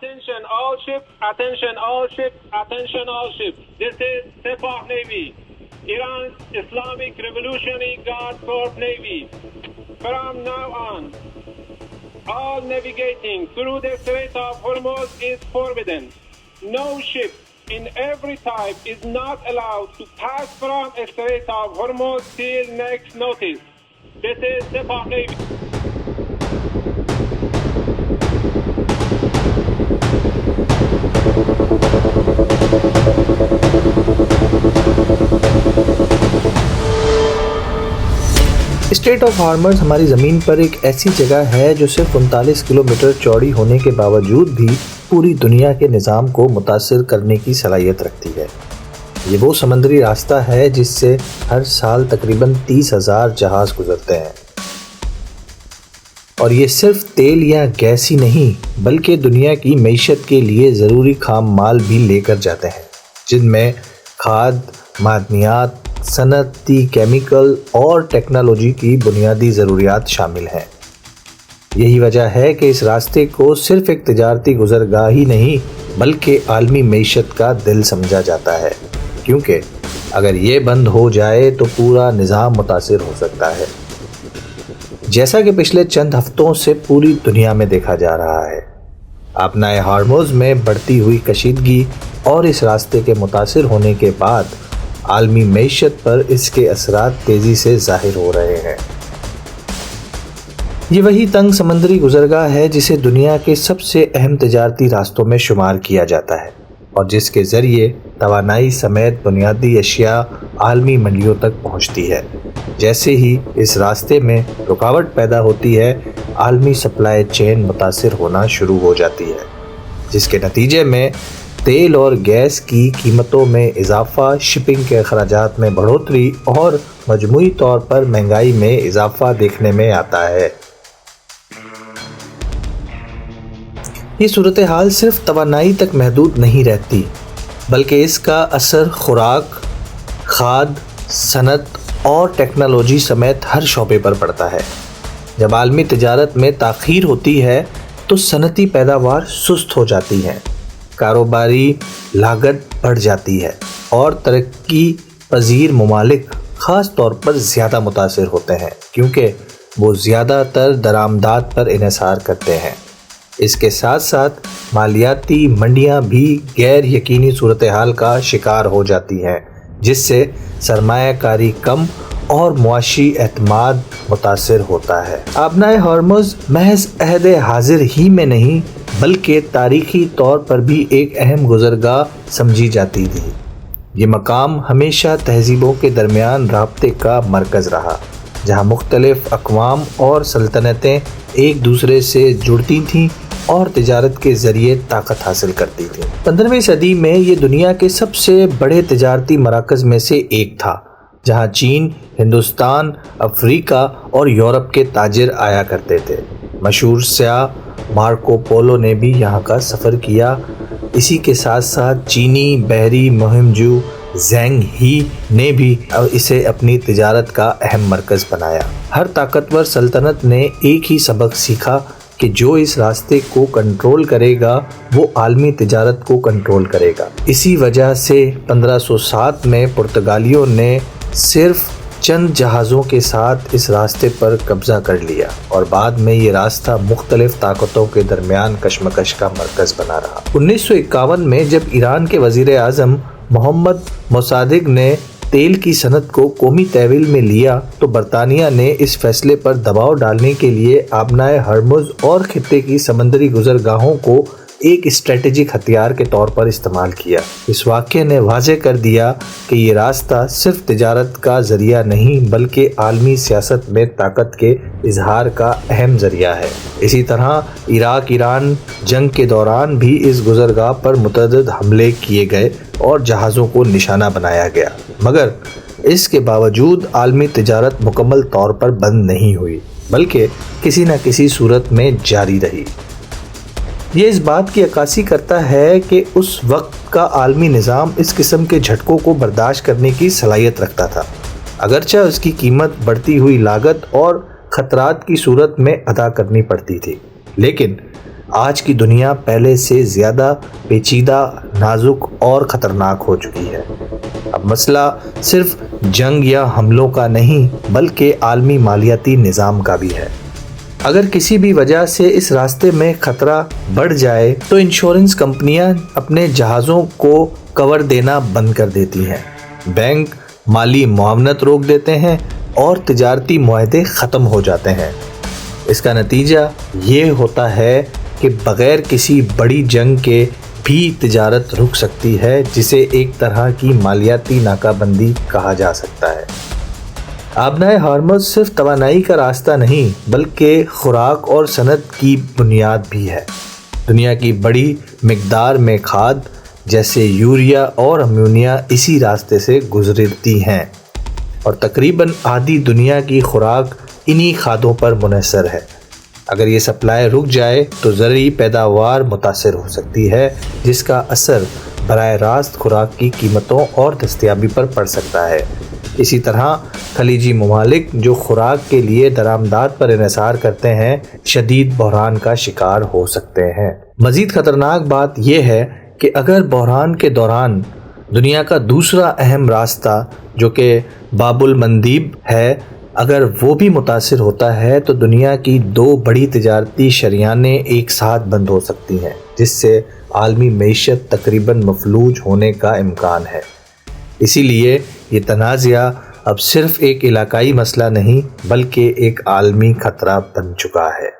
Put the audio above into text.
Attention all ships, attention all ships, attention all ships. This is Sepah Navy, Iran's Islamic Revolutionary Guard Corps Navy. From now on, all navigating through the Strait of Hormuz is forbidden. No ship in every type is not allowed to pass from the Strait of Hormuz till next notice. This is Sepah Navy. Strait of Hormuz ہماری زمین پر ایک ایسی جگہ ہے جو صرف 39 kilometre چوڑی ہونے کے باوجود بھی پوری دنیا کے نظام کو متاثر کرنے کی صلاحیت رکھتی ہے۔ یہ وہ سمندری راستہ ہے جس سے ہر سال تقریباً 30,000 جہاز گزرتے ہیں، اور یہ صرف تیل یا گیس ہی نہیں بلکہ دنیا کی معیشت کے لیے ضروری خام مال بھی لے کر جاتے ہیں، جن میں کھاد، معدنیات، صنعتی کیمیکل اور ٹیکنالوجی کی بنیادی ضروریات شامل ہیں۔ یہی وجہ ہے کہ اس راستے کو صرف ایک تجارتی گزرگاہ ہی نہیں بلکہ عالمی معیشت کا دل سمجھا جاتا ہے، کیونکہ اگر یہ بند ہو جائے تو پورا نظام متاثر ہو سکتا ہے، جیسا کہ پچھلے چند ہفتوں سے پوری دنیا میں دیکھا جا رہا ہے۔ آبنائے ہارمز میں بڑھتی ہوئی کشیدگی اور اس راستے کے متاثر ہونے کے بعد عالمی معیشت پر اس کے اثرات تیزی سے ظاہر ہو رہے ہیں۔ یہ وہی تنگ سمندری گزرگاہ ہے جسے دنیا کے سب سے اہم تجارتی راستوں میں شمار کیا جاتا ہے، اور جس کے ذریعے توانائی سمیت بنیادی اشیاء عالمی منڈیوں تک پہنچتی ہے۔ جیسے ہی اس راستے میں رکاوٹ پیدا ہوتی ہے، عالمی سپلائی چین متاثر ہونا شروع ہو جاتی ہے، جس کے نتیجے میں تیل اور گیس کی قیمتوں میں اضافہ، شپنگ کے اخراجات میں بڑھوتری اور مجموعی طور پر مہنگائی میں اضافہ دیکھنے میں آتا ہے۔ یہ صورتحال صرف توانائی تک محدود نہیں رہتی بلکہ اس کا اثر خوراک، کھاد، صنعت اور ٹیکنالوجی سمیت ہر شعبے پر پڑتا ہے۔ جب عالمی تجارت میں تاخیر ہوتی ہے تو صنعتی پیداوار سست ہو جاتی ہے، کاروباری لاگت بڑھ جاتی ہے اور ترقی پذیر ممالک خاص طور پر زیادہ متاثر ہوتے ہیں، کیونکہ وہ زیادہ تر درآمدات پر انحصار کرتے ہیں۔ اس کے ساتھ ساتھ مالیاتی منڈیاں بھی غیر یقینی صورتحال کا شکار ہو جاتی ہیں، جس سے سرمایہ کاری کم اور معاشی اعتماد متاثر ہوتا ہے۔ آبنائے ہارمز محض عہد حاضر ہی میں نہیں بلکہ تاریخی طور پر بھی ایک اہم گزرگاہ سمجھی جاتی تھی۔ یہ مقام ہمیشہ تہذیبوں کے درمیان رابطے کا مرکز رہا، جہاں مختلف اقوام اور سلطنتیں ایک دوسرے سے جڑتی تھیں اور تجارت کے ذریعے طاقت حاصل کرتی تھیں۔ 15ویں صدی میں یہ دنیا کے سب سے بڑے تجارتی مراکز میں سے ایک تھا، جہاں چین، ہندوستان، افریقہ اور یورپ کے تاجر آیا کرتے تھے۔ مشہور سیاح مارکو پولو نے بھی یہاں کا سفر کیا۔ اسی کے ساتھ ساتھ چینی بحری مہم جو زینگ ہی نے بھی اسے اپنی تجارت کا اہم مرکز بنایا۔ ہر طاقتور سلطنت نے ایک ہی سبق سیکھا کہ جو اس راستے کو کنٹرول کرے گا وہ عالمی تجارت کو کنٹرول کرے گا۔ اسی وجہ سے 1507 میں پرتگالیوں نے صرف چند جہازوں کے ساتھ اس راستے پر قبضہ کر لیا، اور بعد میں یہ راستہ مختلف طاقتوں کے درمیان کشمکش کا مرکز بنا رہا۔ 1951 میں جب ایران کے وزیر اعظم محمد مصدق نے تیل کی صنعت کو قومی تحویل میں لیا تو برطانیہ نے اس فیصلے پر دباؤ ڈالنے کے لیے آبنائے ہرمز اور خطے کی سمندری گزرگاہوں کو ایک اسٹریٹجک ہتھیار کے طور پر استعمال کیا۔ اس واقعے نے واضح کر دیا کہ یہ راستہ صرف تجارت کا ذریعہ نہیں بلکہ عالمی سیاست میں طاقت کے اظہار کا اہم ذریعہ ہے۔ اسی طرح عراق ایران جنگ کے دوران بھی اس گزرگاہ پر متعدد حملے کیے گئے اور جہازوں کو نشانہ بنایا گیا، مگر اس کے باوجود عالمی تجارت مکمل طور پر بند نہیں ہوئی بلکہ کسی نہ کسی صورت میں جاری رہی۔ یہ اس بات کی عکاسی کرتا ہے کہ اس وقت کا عالمی نظام اس قسم کے جھٹکوں کو برداشت کرنے کی صلاحیت رکھتا تھا، اگرچہ اس کی قیمت بڑھتی ہوئی لاگت اور خطرات کی صورت میں ادا کرنی پڑتی تھی، لیکن آج کی دنیا پہلے سے زیادہ پیچیدہ، نازک اور خطرناک ہو چکی ہے۔ اب مسئلہ صرف جنگ یا حملوں کا نہیں بلکہ عالمی مالیاتی نظام کا بھی ہے۔ اگر کسی بھی وجہ سے اس راستے میں خطرہ بڑھ جائے تو انشورنس کمپنیاں اپنے جہازوں کو کور دینا بند کر دیتی ہیں، بینک مالی معاونت روک دیتے ہیں اور تجارتی معاہدے ختم ہو جاتے ہیں۔ اس کا نتیجہ یہ ہوتا ہے کہ بغیر کسی بڑی جنگ کے بھی تجارت رک سکتی ہے، جسے ایک طرح کی مالیاتی ناکہ بندی کہا جا سکتا ہے۔ آبنائے ہارمز صرف توانائی کا راستہ نہیں بلکہ خوراک اور صنعت کی بنیاد بھی ہے۔ دنیا کی بڑی مقدار میں کھاد جیسے یوریا اور امونیا اسی راستے سے گزرتی ہیں، اور تقریباً آدھی دنیا کی خوراک انہی کھادوں پر منحصر ہے۔ اگر یہ سپلائی رک جائے تو زرعی پیداوار متاثر ہو سکتی ہے، جس کا اثر براہ راست خوراک کی قیمتوں اور دستیابی پر پڑ سکتا ہے۔ اسی طرح خلیجی ممالک جو خوراک کے لیے درآمدات پر انحصار کرتے ہیں، شدید بحران کا شکار ہو سکتے ہیں۔ مزید خطرناک بات یہ ہے کہ اگر بحران کے دوران دنیا کا دوسرا اہم راستہ جو کہ باب المندیب ہے، اگر وہ بھی متاثر ہوتا ہے تو دنیا کی دو بڑی تجارتی شریانیں ایک ساتھ بند ہو سکتی ہیں، جس سے عالمی معیشت تقریباً مفلوج ہونے کا امکان ہے۔ اسی لیے یہ تنازعہ اب صرف ایک علاقائی مسئلہ نہیں بلکہ ایک عالمی خطرہ بن چکا ہے۔